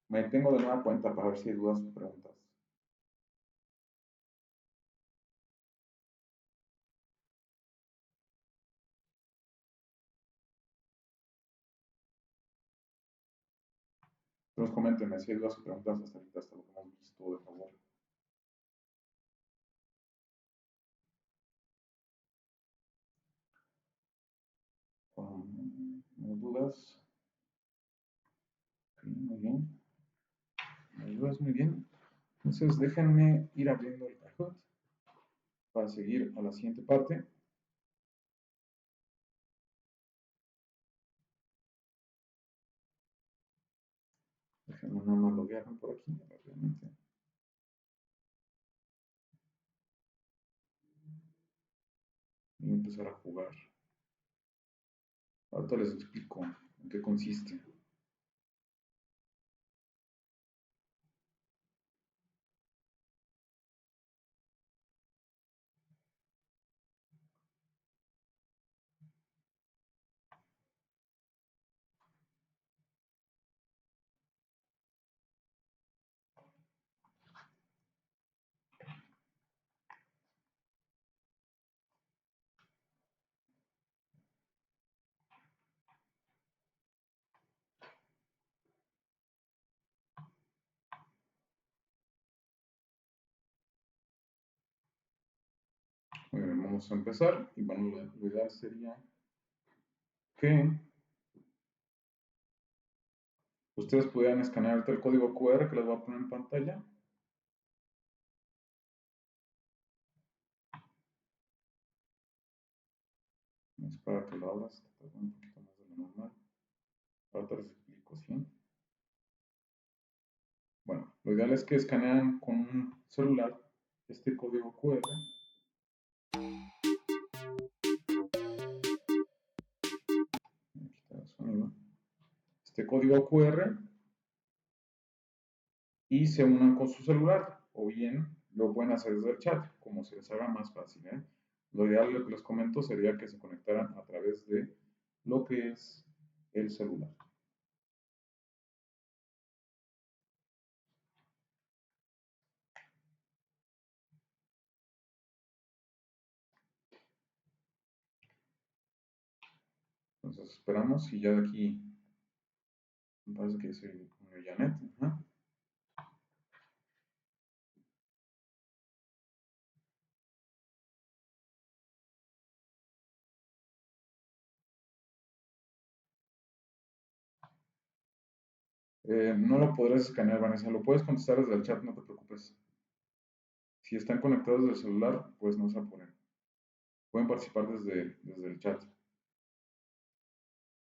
Speaker 1: Me tengo de nueva cuenta para ver si hay dudas o preguntas. Entonces, coméntenme si hay dudas o preguntas hasta ahorita, hasta lo que hemos visto, de favor. ¿No hay dudas? Okay, muy bien. ¿No hay dudas? Muy bien. Entonces, déjenme ir abriendo el Kahoot para seguir a la siguiente parte. Déjenme nada más loguearme por aquí rápidamente. Y empezar a jugar. Ahorita les explico en qué consiste. Muy bien, vamos a empezar. Y bueno, lo ideal sería que ustedes pudieran escanear el código QR que les voy a poner en pantalla. Es para que lo abras, te tarda un poquito más de lo normal. Ahorita les explico, ¿sí? Bueno, lo ideal es que escanean con un celular este código QR. Aquí está el sonido. Este código QR y se unan con su celular, o bien lo pueden hacer desde el chat, como se les haga más fácil, ¿eh? Lo ideal, lo que les comento, sería que se conectaran a través de lo que es el celular. Entonces esperamos y ya de aquí, me parece que soy Janet. Ajá. No lo podrás escanear, Vanessa, lo puedes contestar desde el chat, no te preocupes. Si están conectados desde el celular, pues no se apuren. Pueden participar desde el chat.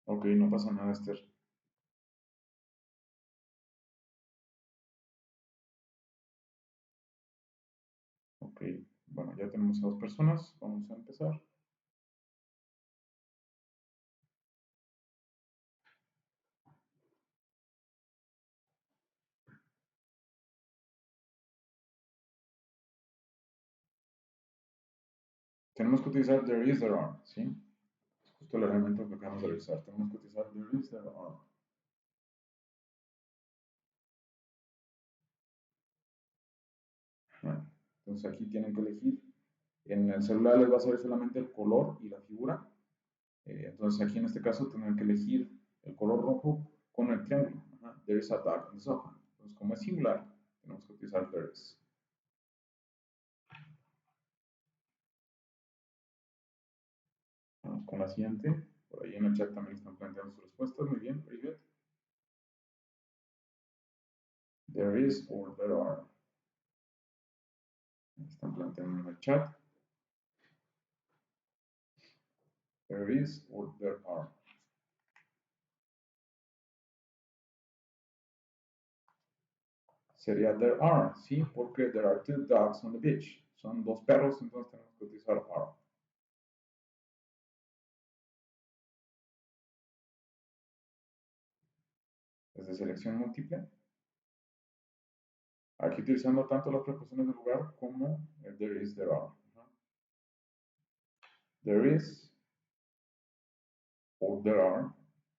Speaker 1: Ok, no pasa nada, Esther. Ok, bueno, ya tenemos a 2 personas, vamos a empezar. Tenemos que utilizar there is, there are, ¿sí? Es justo el elemento que acabamos de revisar. Tenemos que utilizar there is, there are. Bueno, entonces aquí tienen que elegir. En el celular les va a salir solamente el color y la figura. Entonces aquí en este caso tendrán que elegir el color rojo con el triángulo. Ajá. There is a dog in the sofa. Entonces como es singular, tenemos que utilizar there is. Vamos con la siguiente. Por ahí en el chat también están planteando sus respuestas. Muy bien, very good. There is or there are. Están planteando en el chat. There is or there are. Sería there are, ¿sí? Porque there are 2 dogs on the beach. Son 2 perros, entonces tenemos que utilizar are. Es de selección múltiple. Aquí utilizando tanto las preposiciones del lugar como el there is, there are. There is or there are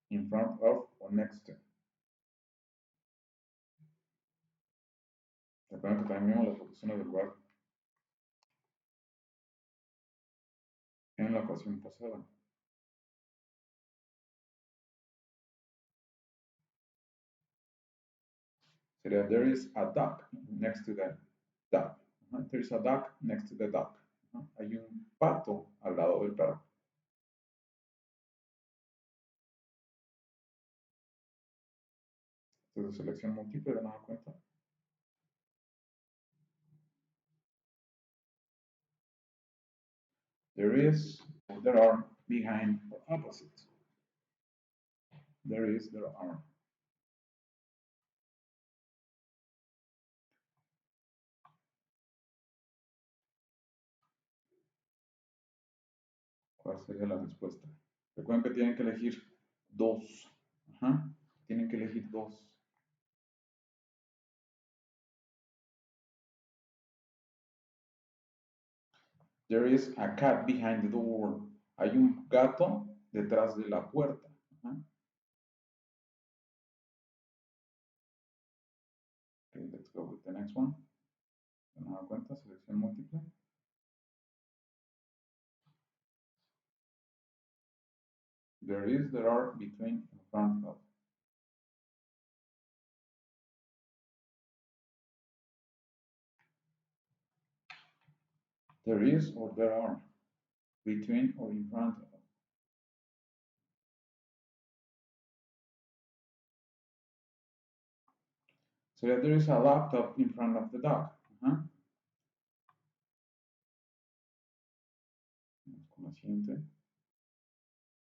Speaker 1: in front of or next to. Recuerden que también vimos las preposiciones del lugar en la ocasión pasada. Sería there is a duck next to the duck. There is a duck next to the duck. Hay un pato al lado del perro. Entonces, selección múltiple, de nada cuenta. There is, or there are, behind, or opposite. There is, there are. ¿Cuál sería la respuesta? Recuerden que tienen que elegir dos. Ajá. Tienen que elegir dos. There is a cat behind the door. Hay un gato detrás de la puerta. Ajá. Okay, let's go with the next one. De nueva cuenta, selección múltiple. There is, there are, between, in front of. There is or there are, between or in front of. So yeah, there is a laptop in front of the dog. Ajá. Vamos con la siguiente.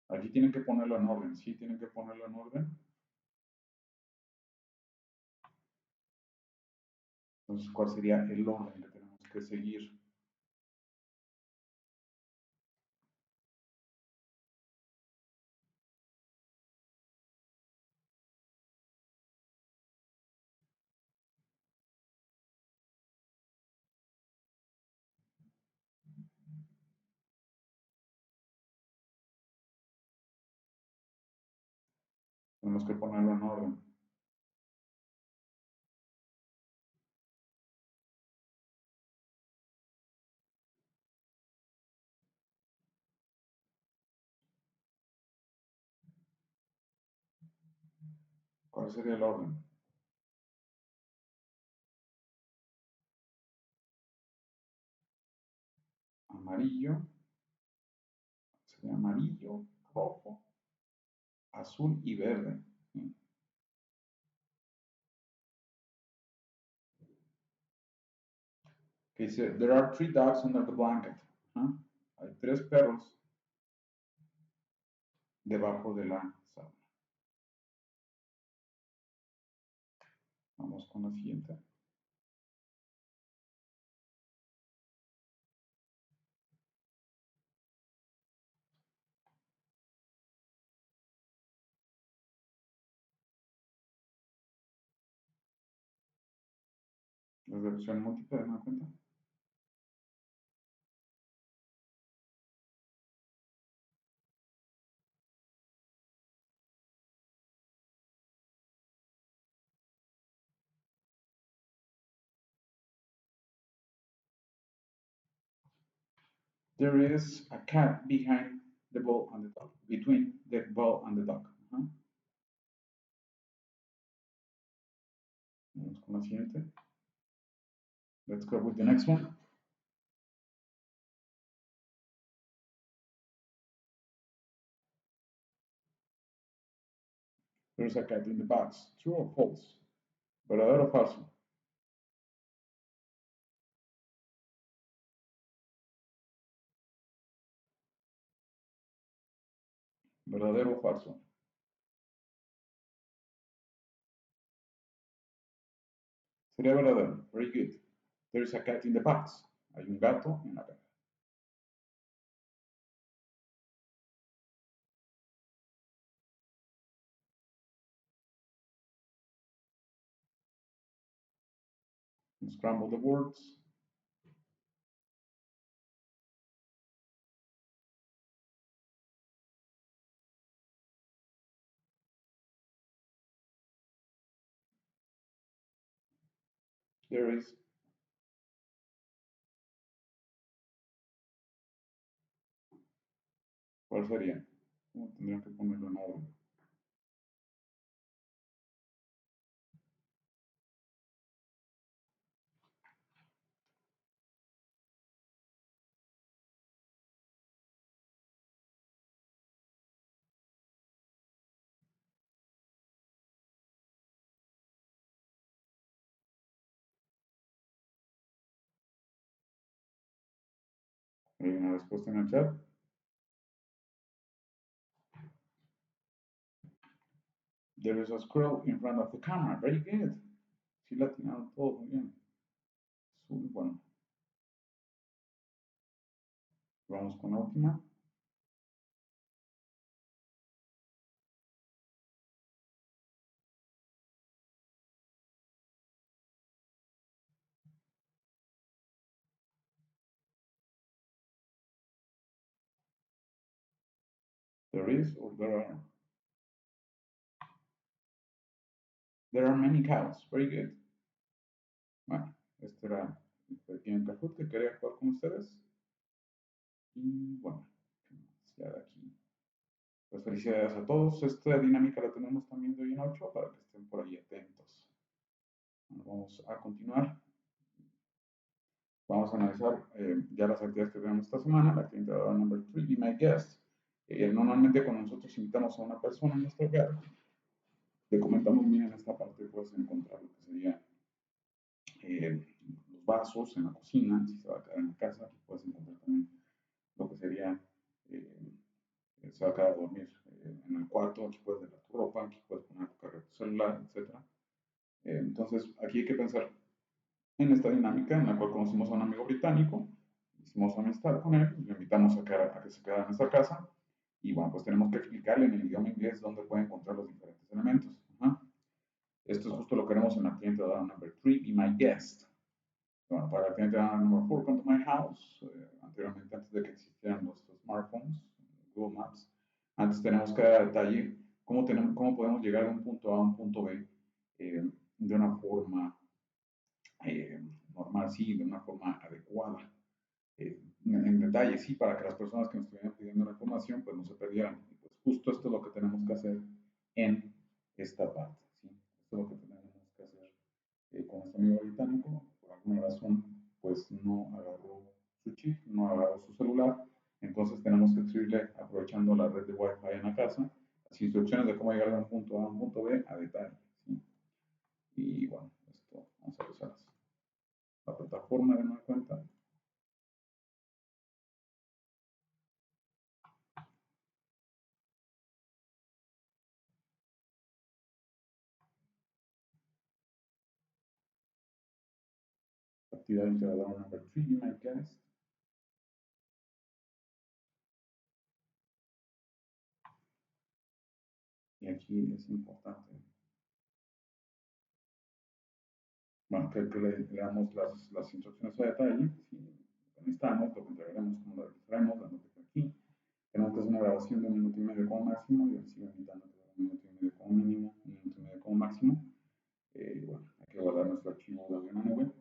Speaker 1: Aquí tienen que ponerlo en orden, sí, tienen que ponerlo en orden. Entonces, ¿cuál sería el orden que tenemos que seguir? Tenemos que ponerlo en orden. ¿Cuál sería el orden? Amarillo, sería amarillo, rojo, azul y verde. Que dice, there are 3 dogs under the blanket. Hay 3 perros debajo de la sábana. Vamos con la siguiente. ¿Es de opción múltiple, de una cuenta? There is a cat behind the ball and the dog. Between the ball and the dog. Vamos con la siguiente. Let's go with the next one. There's a cat in the box. True or false? ¿Verdadero o falso? ¿Verdadero o falso? Sería verdadero. Very good. There's a cat in the box. Hay un gato en la caja. Scramble the words. There is. ¿Cuál sería? Tendría que ponerlo en orden. Hay una respuesta en el chat. There is a squirrel in front of the camera. Very good. Sí, la atinaron todo muy bien. Muy bueno. Vamos con la última. There is or there are. There are many cows. Very good. Bueno, este era el pequeño Kahoot que quería jugar con ustedes. Y bueno, ya de aquí. Pues felicidades a todos. Esta dinámica la tenemos también de hoy en 8 para que estén por ahí atentos. Bueno, vamos a continuar. Vamos a analizar ya las actividades que tenemos esta semana. La actividad number 3, Be My Guest. Normalmente cuando nosotros invitamos a una persona en nuestro hogar, le comentamos, mira, en esta parte puedes encontrar lo que sería los vasos en la cocina, si se va a quedar en la casa, aquí puedes encontrar también lo que sería, se va a quedar a dormir en el cuarto, aquí puedes dejar tu ropa, aquí puedes poner tu carga, tu celular, etc. Entonces, aquí hay que pensar en esta dinámica en la cual conocimos a un amigo británico, hicimos amistad con él, lo invitamos a que se quedara en nuestra casa, y bueno, pues tenemos que explicarle en el idioma inglés dónde puede encontrar los diferentes elementos. Esto es justo lo que haremos en la actividad number 3, Be My Guest. Bueno, para la actividad number 4, Come to My House. Anteriormente, antes de que existieran los smartphones, Google Maps, antes tenemos que dar detalle cómo podemos llegar de un punto A a un punto B de una forma eh, normal, sí, de una forma adecuada, en detalle, sí, para que las personas que nos estuvieran pidiendo la información pues no se perdieran. Y pues justo esto es lo que tenemos que hacer en esta parte, ¿sí? Esto es lo que tenemos que hacer con este amigo británico. Por alguna razón, pues no agarró su chip, no agarró su celular, entonces tenemos que escribirle, aprovechando la red de Wi-Fi en la casa, las instrucciones de cómo llegar de un punto A a un punto B a detalle, ¿sí? Y bueno, esto vamos a usar la plataforma de nueva cuenta. Actividad integradora number 3, my guest. Y aquí es importante, bueno, que le damos las instrucciones a detalle, si necesitamos, lo que entregaremos, como lo registraremos, la nota aquí. Tenemos que hacer una grabación de 1 minuto y medio como máximo, y sigo invitando a que haga 1 minuto y medio como mínimo, 1 minuto y medio como máximo. Bueno, hay que guardar nuestro archivo de audio en la nube,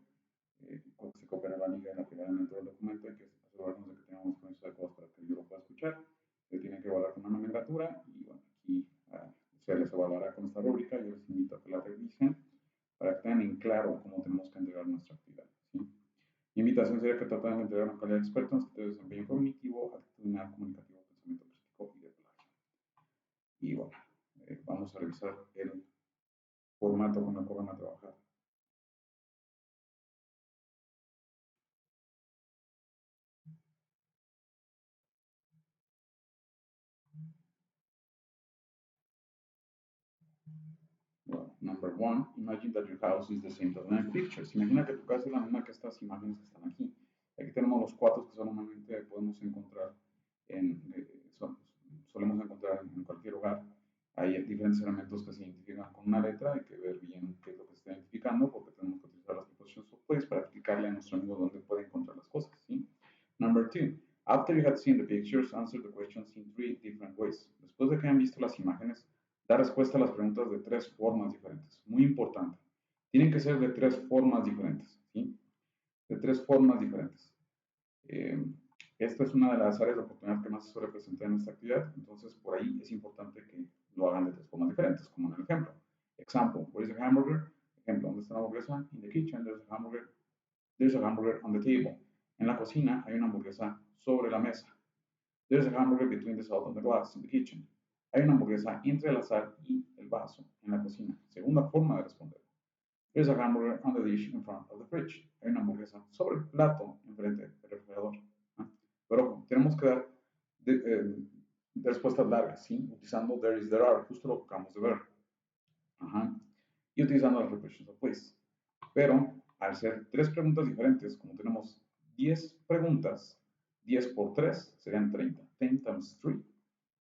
Speaker 1: se copiará la liga y la pegarán dentro del documento, hay que asegurarnos de que tengamos los permisos adecuados para que yo lo pueda escuchar. Se tiene que guardar con una nomenclatura y bueno, aquí se les evaluará con esta rúbrica. Yo les invito a que la revisen para que tengan en claro cómo tenemos que entregar nuestra actividad, ¿sí? Mi invitación sería que trataran de entregar una calidad de experto en criterios de desempeño cognitivo, actividad comunicativo, pensamiento crítico y de plagio. Y bueno, vamos a revisar el formato con el que van a trabajar. Well, number one, imagine that your house is the same as the pictures. Imagina que tu casa es la misma que estas imágenes que están aquí. Aquí tenemos los cuadros que solamente podemos encontrar solemos encontrar en cualquier hogar. Hay diferentes elementos que se identifican con una letra, hay que ver bien qué es lo que se está identificando, porque tenemos que utilizar las preposiciones of place para explicarle a nuestro amigo dónde puede encontrar las cosas, ¿sí? Number two, after you have seen the pictures, answer the questions in 3 different ways. Después de que hayan visto las imágenes, da respuesta a las preguntas de 3 formas diferentes. Muy importante. Tienen que ser de 3 formas diferentes, ¿sí? De 3 formas diferentes. Esta es una de las áreas de oportunidad que más se suele presentar en esta actividad, entonces por ahí es importante que lo hagan de 3 formas diferentes, como en el ejemplo. Example, where is the hamburger? Ejemplo, ¿dónde está la hamburguesa? In the kitchen, there's a hamburger. There's a hamburger on the table. En la cocina hay una hamburguesa sobre la mesa. There's a hamburger between the salt and the glass in the kitchen. Hay una hamburguesa entre la sal y el vaso en la cocina. Segunda forma de responder. There's a hamburger on the dish in front of the fridge. Hay una hamburguesa sobre el plato enfrente del refrigerador. ¿Ah? Pero ojo, tenemos que dar respuestas largas, ¿sí? Utilizando there is, there are, justo lo que acabamos de ver. Ajá. Y utilizando las prepositions of place. Pero al ser 3 preguntas diferentes, como tenemos 10 preguntas, 10 por 3 serían 30. 10 times 3,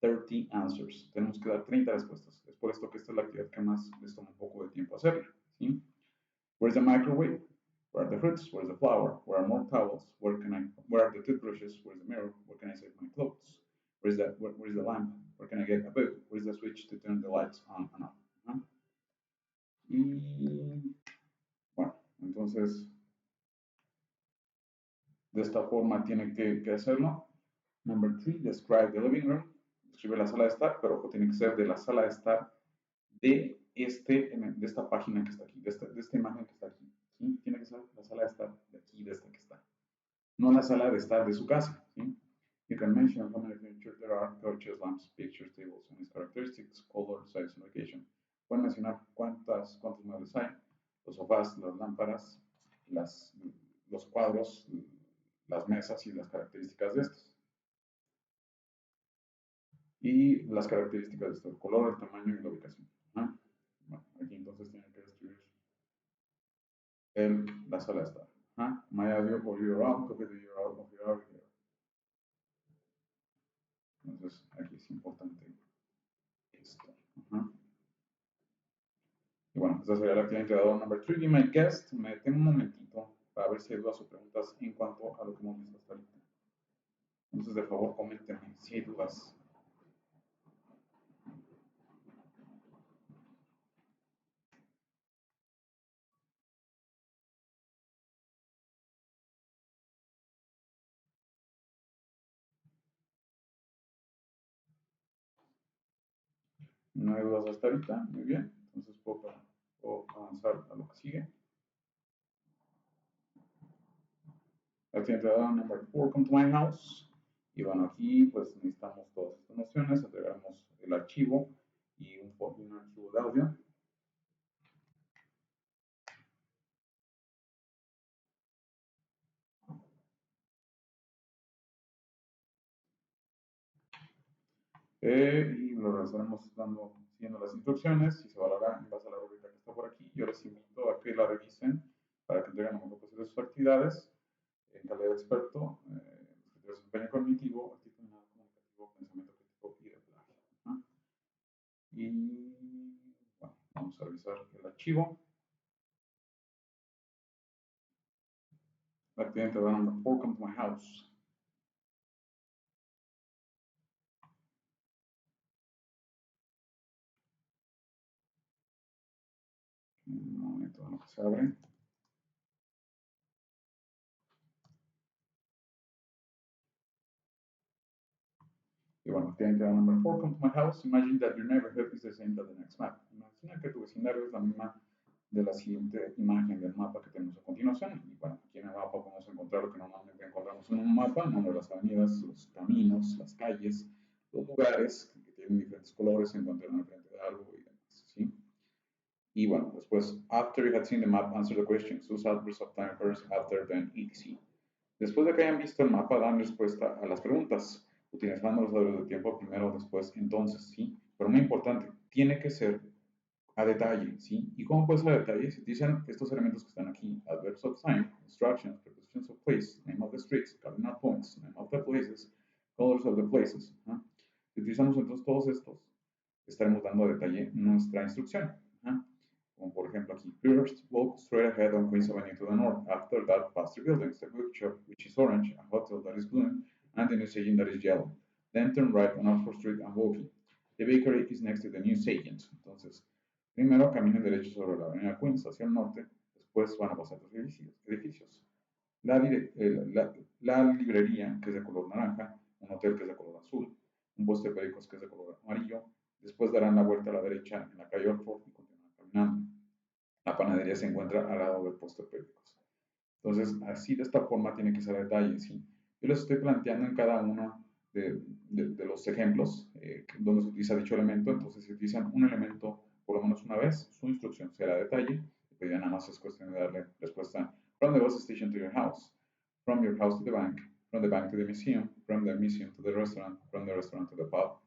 Speaker 1: 30 answers. Tenemos que dar 30 respuestas. Es por esto que esta es la actividad que más les toma un poco de tiempo hacerla, ¿sí? Where's the microwave? Where are the fruits? Where's the flour? Where are more towels? Where are the toothbrushes? Where's the mirror? Where can I save my clothes? Where's the lamp? Where can I get a book? Where's the switch to turn the lights on and off? ¿No? Y bueno, entonces de esta forma tiene que hacerlo. Number 3, describe the living room. Describe la sala de estar, pero ojo, tiene que ser de la sala de estar de esta página que está aquí, de esta imagen que está aquí, ¿sí? Tiene que ser la sala de estar de aquí, de esta que está. No la sala de estar de su casa, ¿sí? You can mention how many furniture there are, couches, lamps, pictures, tables, and its characteristics, color, size, and location. Pueden mencionar cuántos muebles hay, los sofás, las lámparas, los cuadros, las mesas y las características de estos. Y las características de esto, el color, el tamaño y la ubicación. ¿Ah? Bueno, aquí entonces tienen que describir la sala de estar. ¿Ah? My audio for your out, copy the URL of your audio. Entonces aquí es importante esto. ¿Ah? Y bueno, esta sería la actividad integradora number 3. Be my guest. Me detengo un momentito para ver si hay dudas o preguntas en cuanto a lo que hemos visto hasta ahorita. Entonces, de favor, coméntenme si hay dudas. No hay dudas hasta ahorita, muy bien. Entonces puedo avanzar a lo que sigue. Accidente number 4, come to my house. Y bueno, aquí pues necesitamos todas estas nociones, entregamos el archivo y un archivo de audio. Y lo realizaremos siguiendo las instrucciones y se evaluará en base a la rubrica que está por aquí. Yo les invito a que la revisen para que entreguen lo mejor posible sus actividades en calidad de experto, desempeño cognitivo, actitudinal, comunicativo, pensamiento crítico y de plagio. ¿No? Y bueno, vamos a revisar el archivo. La actividad integrada number 4, come to my house. Un momento en lo que se abre. Y bueno, tienen que dar number 4, come to my house. Imagine that your neighborhood is the same as the next map. Imagina que tu vecindario es la misma de la siguiente imagen del mapa que tenemos a continuación. Y bueno, aquí en el mapa podemos encontrar lo que normalmente encontramos en un mapa, nombre de las avenidas, los caminos, las calles, los lugares que tienen diferentes colores, se encuentran enfrente de algo y demás, ¿sí? Y bueno, después, after you had seen the map, answer the questions. Use outbursts of time first, after, then, etc. Después de que hayan visto el mapa, dan respuesta a las preguntas, utilizando los valores de tiempo primero, después, entonces, ¿sí? Pero muy importante, tiene que ser a detalle, ¿sí? ¿Y cómo puede ser a detalle? Si dicen estos elementos que están aquí, adverbs of time, instructions, prepositions of place, name of the streets, cardinal points, name of the places, colors of the places, ¿no? Si utilizamos entonces todos estos, estaremos dando a detalle nuestra instrucción, ¿no? Como por ejemplo aquí, first walk straight ahead on Queens Avenue to the north. After that, past three buildings, the bookshop, which is orange, a hotel that is blue, and the newsagent that is yellow. Then turn right on Oxford Street and walking. The bakery is next to the newsagent. Entonces, primero caminen derecho sobre la avenida Queens hacia el norte, después van a pasar los edificios. La librería, que es de color naranja, un hotel que es de color azul, un puesto de periódicos que es de color amarillo, después darán la vuelta a la derecha en la calle Oxford y continuarán caminando. La panadería se encuentra al lado del puesto de periódicos. Entonces, así de esta forma tiene que ser a detalle, ¿sí? Yo les estoy planteando en cada uno de los ejemplos donde se utiliza dicho elemento. Entonces, si utilizan un elemento por lo menos una vez, su instrucción será a detalle. Pero ya nada más es cuestión de darle respuesta from the bus station to your house, from your house to the bank to the museum to the restaurant, from the restaurant to the pub.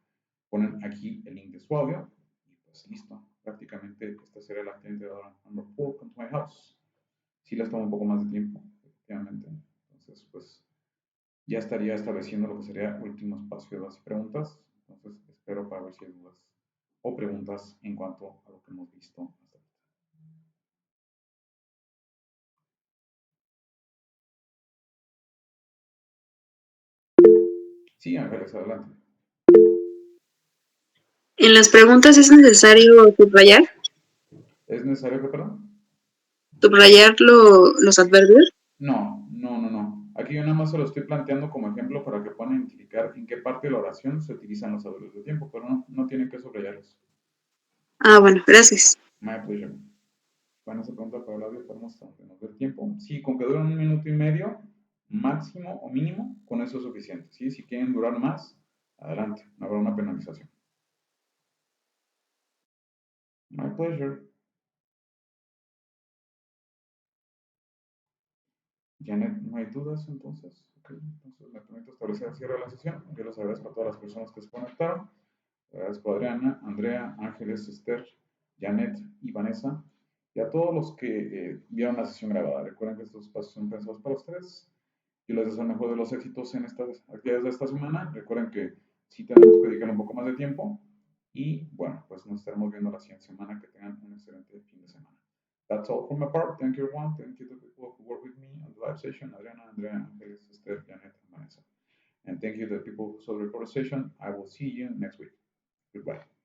Speaker 1: Ponen aquí el link de su audio y pues listo. Prácticamente esta sería la actividad integradora number 4, come to my house. Sí les toma un poco más de tiempo, efectivamente. Entonces, pues ya estaría estableciendo lo que sería el último espacio de dudas y preguntas. Entonces, espero para ver si hay dudas o preguntas en cuanto a lo que hemos visto hasta ahora. Sí, Ángeles, adelante.
Speaker 2: En las preguntas es necesario subrayar.
Speaker 1: ¿Es necesario que, perdón?
Speaker 2: ¿Subrayar los adverbios?
Speaker 1: No. Aquí yo nada más se lo estoy planteando como ejemplo para que puedan identificar en qué parte de la oración se utilizan los adverbios de tiempo, pero no tienen que subrayarlos.
Speaker 2: Ah, bueno, gracias.
Speaker 1: My pleasure. Bueno, esa pregunta para el audio podemos nos dé tiempo. Sí, con que duren 1 minuto y medio, máximo o mínimo, con eso es suficiente. ¿Sí? Si quieren durar más, adelante, no habrá una penalización. My pleasure. Janet, ¿no hay dudas entonces? Okay. Entonces me permito establecer el cierre de la sesión. Yo les agradezco a todas las personas que se conectaron. Agradezco a Adriana, Andrea, Ángeles, Esther, Janet y Vanessa. Y a todos los que vieron la sesión grabada. Recuerden que estos espacios son pensados para ustedes. Yo les deseo el mejor de los éxitos en estas actividades de esta semana. Recuerden que sí tenemos que dedicar un poco más de tiempo. Y bueno, pues nos estaremos viendo la siguiente semana. Que tengan un excelente fin de semana. That's all from my part. Thank you, everyone. Thank you to the people who work with me on the live session. Adriana, Andrea, Angelis, Esther, Janet, and Vanessa. And thank you to the people who saw the recorded session. I will see you next week. Goodbye.